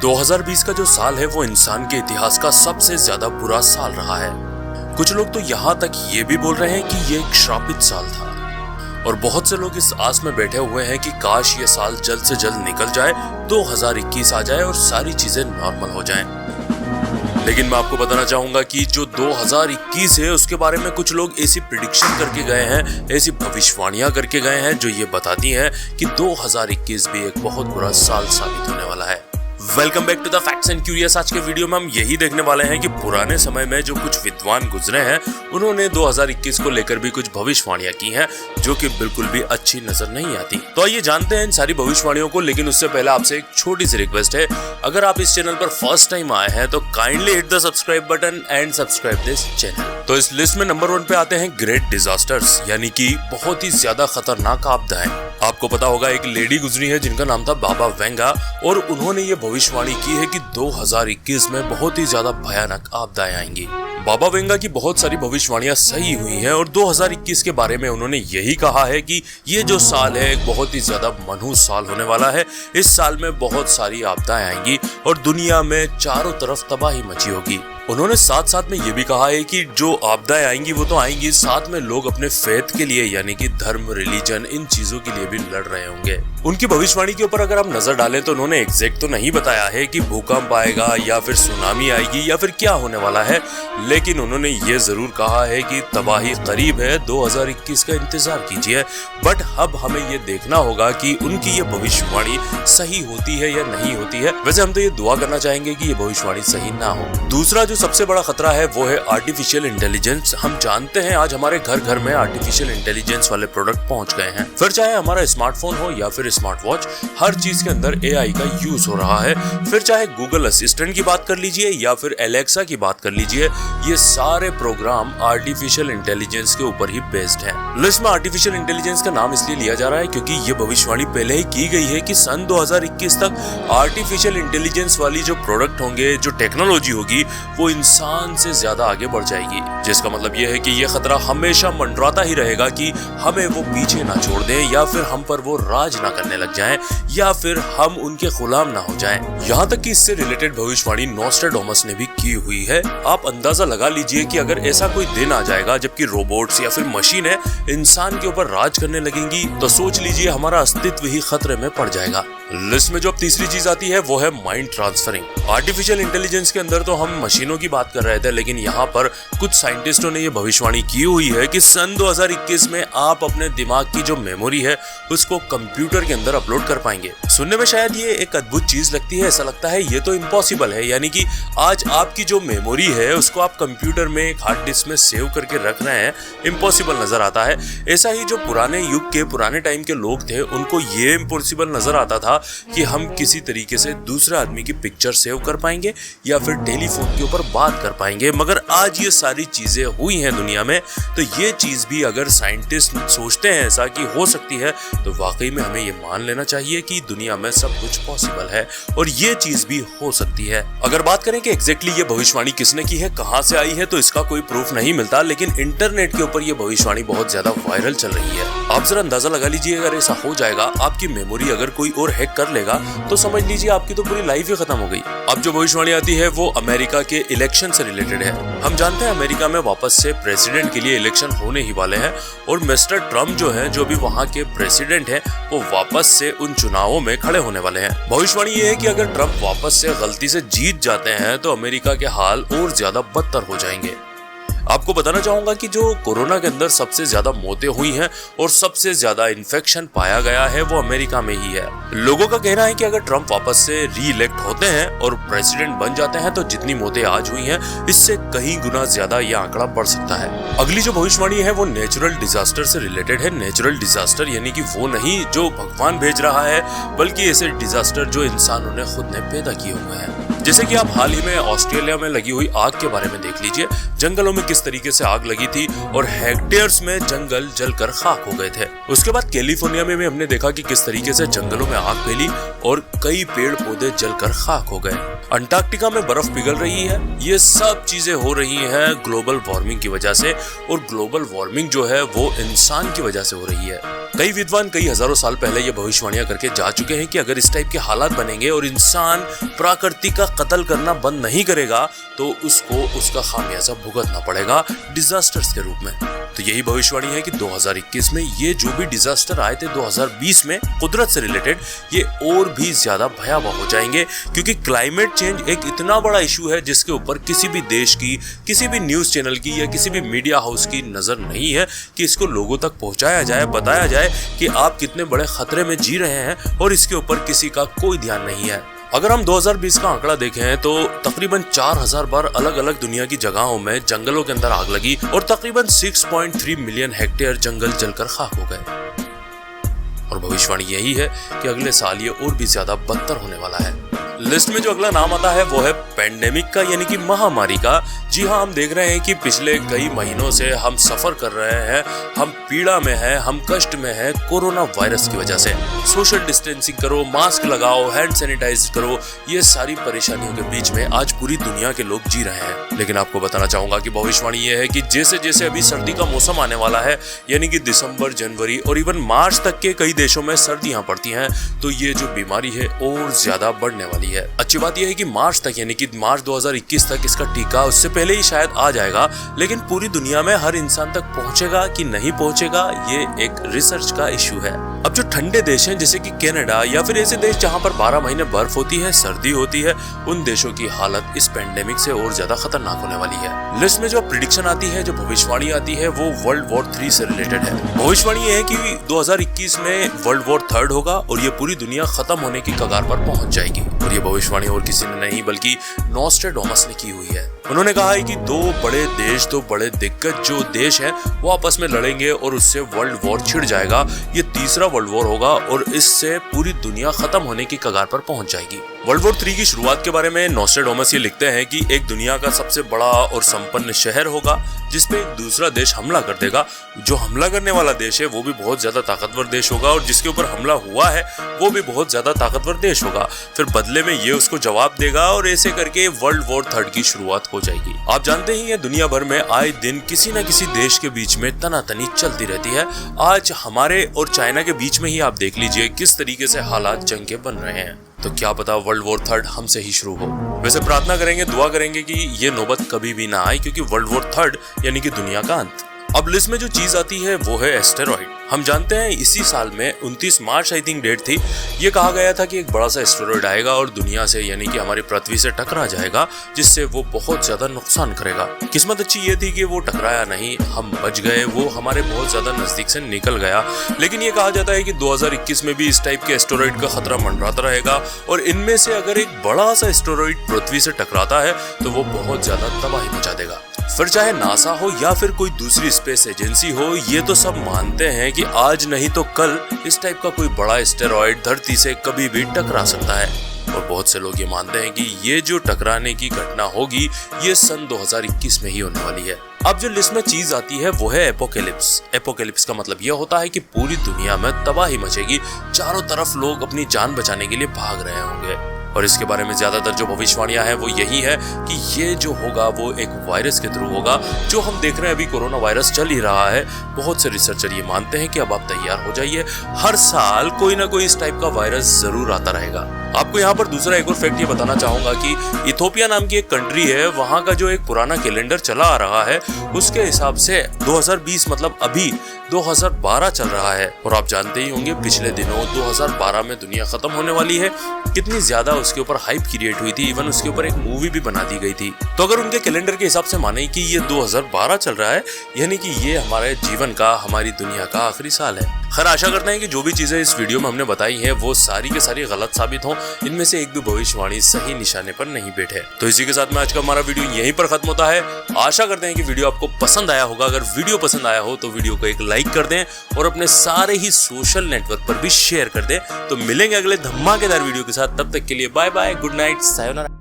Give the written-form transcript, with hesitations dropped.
2020 का जो साल है वो इंसान के इतिहास का सबसे ज्यादा बुरा साल रहा है। कुछ लोग तो यहाँ तक ये भी बोल रहे हैं कि ये एक श्रापित साल था और बहुत से लोग इस आस में बैठे हुए हैं कि काश ये साल जल्द से जल्द निकल जाए, 2021 आ जाए और सारी चीजें नॉर्मल हो जाएं। लेकिन मैं आपको बताना चाहूंगा कि जो 2021 है उसके बारे में कुछ लोग ऐसी प्रिडिक्शन करके गए हैं, ऐसी भविष्यवाणियां करके गए हैं जो ये बताती हैं कि 2021 भी एक बहुत बुरा साल साबित होने वाला है। Welcome back to the facts and curious. आज के वीडियो में हम यही देखने वाले हैं कि पुराने समय में जो कुछ विद्वान गुजरे हैं उन्होंने 2021 को लेकर भी कुछ भविष्यवाणियां की हैं जो कि बिल्कुल भी अच्छी नजर नहीं आती। तो आइए जानते हैं इन सारी भविष्यवाणियों को, लेकिन उससे पहले आपसे एक छोटी सी रिक्वेस्ट है, अगर आप इस चैनल पर फर्स्ट टाइम आए हैं तो kindly hit the subscribe button and subscribe this channel. तो इस लिस्ट में नंबर 1 पे आते हैं ग्रेट डिजास्टर्स, यानी कि बहुत ही ज्यादा खतरनाक आपदाएं। आपको पता होगा एक लेडी गुजरी है जिनका नाम था बाबा वेंगा और उन्होंने ये भविष्यवाणी की है कि 2021 में बहुत ही ज्यादा भयानक आपदाएं आएंगी। बाबा वेंगा की बहुत सारी भविष्यवाणियां सही हुई हैं और 2021 के बारे में उन्होंने यही कहा है कि ये जो साल है एक बहुत ही ज्यादा मनहूस साल होने वाला है। इस साल में बहुत सारी आपदाएं आएंगी और दुनिया में चारों तरफ तबाही मची होगी। उन्होंने साथ साथ में ये भी कहा है कि जो आपदाएं आएंगी वो तो आएंगी, साथ में लोग अपने फेथ के लिए यानी कि धर्म, रिलीजन, इन चीजों के लिए भी लड़ रहे होंगे। उनकी भविष्यवाणी के ऊपर अगर हम नजर डालें तो उन्होंने एग्जैक्ट तो नहीं बताया है कि भूकंप आएगा या फिर सुनामी आएगी या फिर क्या होने वाला है, लेकिन उन्होंने ये जरूर कहा है कि तबाही करीब है, 2021 का इंतजार कीजिए। बट अब हमें ये देखना होगा कि उनकी ये भविष्यवाणी सही होती है या नहीं होती है। वैसे हम तो ये दुआ करना चाहेंगे कि ये भविष्यवाणी सही ना हो। दूसरा जो सबसे बड़ा खतरा है वो है आर्टिफिशियल इंटेलिजेंस। हम जानते हैं आज हमारे घर घर में आर्टिफिशियल इंटेलिजेंस वाले प्रोडक्ट पहुंच गए हैं। फिर चाहे हमारा स्मार्टफोन हो या फिर स्मार्ट वॉच, हर चीज के अंदर एआई का यूज हो रहा है। फिर चाहे गूगल असिस्टेंट की बात कर लीजिए या फिर एलेक्सा की बात कर लीजिए, ये सारे प्रोग्राम आर्टिफिशियल इंटेलिजेंस के ऊपर ही बेस्ड हैं। लिस्ट में आर्टिफिशियल इंटेलिजेंस का नाम इसलिए लिया जा रहा है क्योंकि ये भविष्यवाणी पहले ही की गई है कि सन 2021 तक आर्टिफिशियल इंटेलिजेंस वाली जो प्रोडक्ट होंगे, जो टेक्नोलॉजी होगी, वो इंसान से ज्यादा आगे बढ़ जाएगी। जिसका मतलब यह है कि यह खतरा हमेशा मंडराता ही रहेगा कि हमें वो पीछे ना छोड़ दें या फिर हम पर वो राज ना करने लग जाएं या फिर हम उनके गुलाम ना हो जाएं। यहाँ तक कि इससे रिलेटेड भविष्यवाणी नॉस्ट्रेडामस ने भी की हुई है। आप अंदाजा लगा लीजिए कि अगर ऐसा कोई दिन आ जाएगा जबकि रोबोट्स या फिर मशीनें इंसान के ऊपर राज करने लगेंगी तो सोच लीजिए हमारा अस्तित्व ही खतरे में पड़ जाएगा। लिस्ट में जो अब तीसरी चीज आती है वो है माइंड ट्रांसफरिंग। आर्टिफिशियल इंटेलिजेंस के अंदर तो हम मशीनों की बात कर रहे थे, लेकिन यहाँ पर कुछ साइंटिस्टों ने ये भविष्यवाणी की हुई है कि सन 2021 में आप अपने दिमाग की जो मेमोरी है उसको कंप्यूटर के अंदर अपलोड कर पाएंगे। सुनने में शायद ये एक अद्भुत चीज लगती है, ऐसा लगता है ये तो इम्पॉसिबल है, यानी कि आज आपकी जो मेमोरी है उसको आप कंप्यूटर में एक हार्ड डिस्क में सेव करके रख रहे हैं, इम्पॉसिबल नजर आता है। ऐसा ही जो पुराने युग के, पुराने टाइम के लोग थे उनको ये इम्पॉसिबल नजर आता था कि हम किसी तरीके से दूसरे आदमी की पिक्चर सेव कर पाएंगे या फिर टेलीफोन के ऊपर बात कर पाएंगे। मगर आज ये सारी चीजें हुई हैं दुनिया में, तो ये चीज भी अगर साइंटिस्ट सोचते हैं ऐसा कि हो सकती है तो वाकई में हमें ये मान लेना चाहिए कि दुनिया में सब कुछ पॉसिबल है और ये चीज भी हो सकती है। अगर बात करें कि एग्जैक्टली ये भविष्यवाणी किसने की है, कहां से आई है, तो इसका कोई प्रूफ नहीं मिलता, लेकिन इंटरनेट के ऊपर ये भविष्यवाणी बहुत ज्यादा वायरल चल रही है। आप जरा अंदाजा लगा लीजिए, अगर ऐसा हो जाएगा, आपकी मेमोरी अगर कोई और हैक कर लेगा तो समझ लीजिए आपकी तो पूरी लाइफ ही खत्म हो गई। अब जो भविष्यवाणी आती है वो अमेरिका के इलेक्शन से रिलेटेड है। हम जानते हैं अमेरिका में वापस से प्रेसिडेंट के लिए इलेक्शन होने ही वाले हैं और मिस्टर ट्रम्प जो है, जो भी वहां के प्रेसिडेंट हैं, वो वापस से उन चुनावों में खड़े होने वाले हैं। भविष्यवाणी ये है कि अगर ट्रम्प वापस से गलती से जीत जाते हैं तो अमेरिका के हाल और ज्यादा बदतर हो जाएंगे। आपको बताना चाहूंगा कि जो कोरोना के अंदर सबसे ज्यादा मौतें हुई हैं और सबसे ज्यादा इन्फेक्शन पाया गया है वो अमेरिका में ही है। लोगों का कहना है कि अगर ट्रम्प वापस से री इलेक्ट होते हैं और प्रेसिडेंट बन जाते हैं तो जितनी मौतें आज हुई हैं इससे कहीं गुना ज्यादा ये आंकड़ा बढ़ सकता है। अगली जो भविष्यवाणी है वो नेचुरल डिजास्टर से रिलेटेड है। नेचुरल डिजास्टर यानी कि वो नहीं जो भगवान भेज रहा है, बल्कि ऐसे डिजास्टर जो इंसानों ने खुद ने पैदा किए हुए हैं। जैसे कि आप हाल ही में ऑस्ट्रेलिया में लगी हुई आग के बारे में देख लीजिए। जंगलों में किस तरीके से आग लगी थी और हेक्टेयर्स में जंगल जलकर खाक हो गए थे। उसके बाद कैलिफोर्निया में भी हमने देखा कि किस तरीके से जंगलों में आग फैली और कई पेड़ पौधे जलकर खाक हो गए। अंटार्कटिका में बर्फ पिघल रही है। ये सब चीजें हो रही हैं ग्लोबल वार्मिंग की वजह से, और ग्लोबल वार्मिंग जो है वो इंसान की वजह से हो रही है। कई विद्वान कई हजारों साल पहले ये भविष्यवाणियां करके जा चुके हैं कि अगर इस टाइप के हालात बनेंगे और इंसान प्रकृति का कत्ल करना बंद नहीं करेगा तो उसको उसका खामियाजा भुगतना पड़ेगा डिजास्टर्स के रूप में। तो यही भविष्यवाणी है कि 2021 में ये जो भी डिजास्टर आए थे 2020 में कुदरत से रिलेटेड, ये और भी ज्यादा भयावह हो जाएंगे, क्योंकि क्लाइमेट चेंज एक इतना बड़ा इशू है जिसके ऊपर किसी भी देश की, किसी भी न्यूज चैनल की या किसी भी मीडिया हाउस की नजर नहीं है कि इसको लोगों तक पहुंचाया जाए, बताया जाए कि आप कितने बड़े खतरे में जी रहे हैं, और इसके ऊपर किसी का कोई ध्यान नहीं है। अगर हम 2020 का आंकड़ा देखें तो तकरीबन 4000 बार अलग अलग दुनिया की जगहों में जंगलों के अंदर आग लगी और तकरीबन 6.3 मिलियन हेक्टेयर जंगल जलकर खाक हो गए। और भविष्यवाणी यही है कि अगले साल ये और भी ज्यादा बदतर होने वाला है। लिस्ट में जो अगला नाम आता है वो है पेंडेमिक का, यानी कि महामारी का। जी हाँ, हम देख रहे हैं कि पिछले कई महीनों से हम सफर कर रहे हैं, हम पीड़ा में हैं, हम कष्ट में हैं कोरोना वायरस की वजह से। सोशल डिस्टेंसिंग करो, मास्क लगाओ, हैंड सैनिटाइज करो, ये सारी परेशानियों के बीच में आज पूरी दुनिया के लोग जी रहे हैं। लेकिन आपको बताना चाहूंगा कि भविष्यवाणी ये है कि जैसे जैसे अभी सर्दी का मौसम आने वाला है, यानी कि दिसंबर, जनवरी और इवन मार्च तक के कई देशों में सर्दियां पड़ती हैं, तो ये जो बीमारी है और ज्यादा बढ़ने वाली है। अच्छी बात यह है कि मार्च तक, यानी कि मार्च 2021 तक इसका टीका उससे पहले ही शायद आ जाएगा, लेकिन पूरी दुनिया में हर इंसान तक पहुंचेगा कि नहीं पहुंचेगा ये एक रिसर्च का इशू है। अब जो ठंडे देश हैं जैसे कि कनाडा या फिर ऐसे देश जहां पर 12 महीने बर्फ होती है, सर्दी होती है, उन देशों की हालत इस पेंडेमिक से और ज्यादा खतरनाक होने वाली है। लिस्ट में जो प्रिडिक्शन आती है, जो भविष्यवाणी आती है, वो वर्ल्ड वॉर 3 से रिलेटेड है। भविष्यवाणी ये है कि 2021 में वर्ल्ड वॉर 3 होगा और ये पूरी दुनिया खत्म होने की कगार पर पहुंच जाएगी। और ये भविष्यवाणी और किसी ने नहीं बल्कि नॉस्ट्रेडामस ने की हुई है। उन्होंने कहा है कि दो बड़े दिग्गज जो देश हैं वो आपस में लड़ेंगे और उससे वर्ल्ड वॉर छिड़ जाएगा। ये तीसरा वर्ल्ड वॉर होगा और इससे पूरी दुनिया खत्म होने की कगार पर पहुंच जाएगी। वर्ल्ड वॉर 3 की शुरुआत के बारे में नॉस्ट्रेडामस ये लिखते हैं कि एक दुनिया का सबसे बड़ा और संपन्न शहर होगा जिसपे एक दूसरा देश हमला कर देगा। जो हमला करने वाला देश है वो भी बहुत ज्यादा ताकतवर देश होगा और जिसके ऊपर हमला हुआ है वो भी बहुत ज्यादा ताकतवर देश होगा। फिर बदले में ये उसको जवाब देगा और ऐसे करके वर्ल्ड वॉर 3 की शुरुआत हो जाएगी। आप जानते ही हैं दुनिया भर में आए दिन किसी न किसी देश के बीच में तनातनी चलती रहती है। आज हमारे और चाइना के बीच में ही आप देख लीजिए किस तरीके से हालात जंग के बन रहे हैं। तो क्या पता वर्ल्ड वॉर 3 हमसे ही शुरू हो। वैसे प्रार्थना करेंगे, दुआ करेंगे कि ये नौबत कभी भी ना आए, क्योंकि वर्ल्ड वॉर 3 यानी कि दुनिया का अंत। अब लिस्ट में जो चीज आती है वो है एस्टेरॉइड। हम जानते हैं इसी साल में 29 मार्च आई थिंक डेट थी, ये कहा गया था कि एक बड़ा सा एस्टेरॉइड आएगा और दुनिया से यानी कि हमारी पृथ्वी से टकरा जाएगा, जिससे वो बहुत ज्यादा नुकसान करेगा। किस्मत अच्छी ये थी कि वो टकराया नहीं, हम बच गए, वो हमारे बहुत ज्यादा नजदीक से निकल गया। लेकिन ये कहा जाता है कि 2021 में भी इस टाइप के एस्टेरॉइड का खतरा मंडराता रहेगा और इनमें से अगर एक बड़ा सा एस्टेरॉइड पृथ्वी से टकराता है तो वो बहुत ज्यादा तबाही मचा देगा। फिर चाहे नासा हो या फिर कोई दूसरी स्पेस एजेंसी हो, ये तो सब मानते हैं कि आज नहीं तो कल इस टाइप का कोई बड़ा एस्टेरॉइड धरती से कभी भी टकरा सकता है। और बहुत से लोग ये मानते हैं कि ये जो टकराने की घटना होगी ये सन 2021 में ही होने वाली है। अब जो लिस्ट में चीज आती है वो है एपोकेलिप्स। एपोकेलिप्स का मतलब यह होता है कि पूरी दुनिया में तबाही मचेगी, चारों तरफ लोग अपनी जान बचाने के लिए भाग रहे होंगे। और इसके बारे में ज्यादातर जो भविष्यवाणियां हैं वो यही है कि ये जो होगा वो एक वायरस के थ्रू होगा। जो हम देख रहे हैं अभी कोरोना वायरस चल ही रहा है, बहुत से रिसर्चर ये मानते हैं कि अब आप तैयार हो जाइए, हर साल कोई ना कोई इस टाइप का वायरस जरूर आता रहेगा। आपको यहाँ पर दूसरा एक और फैक्ट ये बताना चाहूंगा कि इथोपिया नाम की एक कंट्री है, वहां का जो एक पुराना कैलेंडर चला आ रहा है उसके हिसाब से 2020 मतलब अभी 2012 चल रहा है। और आप जानते ही होंगे पिछले दिनों 2012 में दुनिया खत्म होने वाली है, कितनी ज्यादा उसके ऊपर हाइप क्रिएट हुई थी, इवन उसके ऊपर एक मूवी भी बना दी गई थी। तो अगर उनके कैलेंडर के हिसाब से माने कि ये 2012 चल रहा है, यानी कि ये हमारे जीवन का, हमारी दुनिया का आखिरी साल है। खैर आशा करते हैं कि जो भी चीजें इस वीडियो में हमने बताई हैं वो सारी के सारी गलत साबित हों, इनमें से एक भी भविष्यवाणी सही निशाने पर नहीं बैठे। तो इसी के साथ में आज का हमारा वीडियो यहीं पर खत्म होता है। आशा करते हैं कि वीडियो आपको पसंद आया होगा। अगर वीडियो पसंद आया हो तो वीडियो को एक लाइक कर दें और अपने सारे ही सोशल नेटवर्क पर भी शेयर कर दें। तो मिलेंगे अगले धमाकेदार वीडियो के साथ, तब तक के लिए bye bye, good night, sayonara.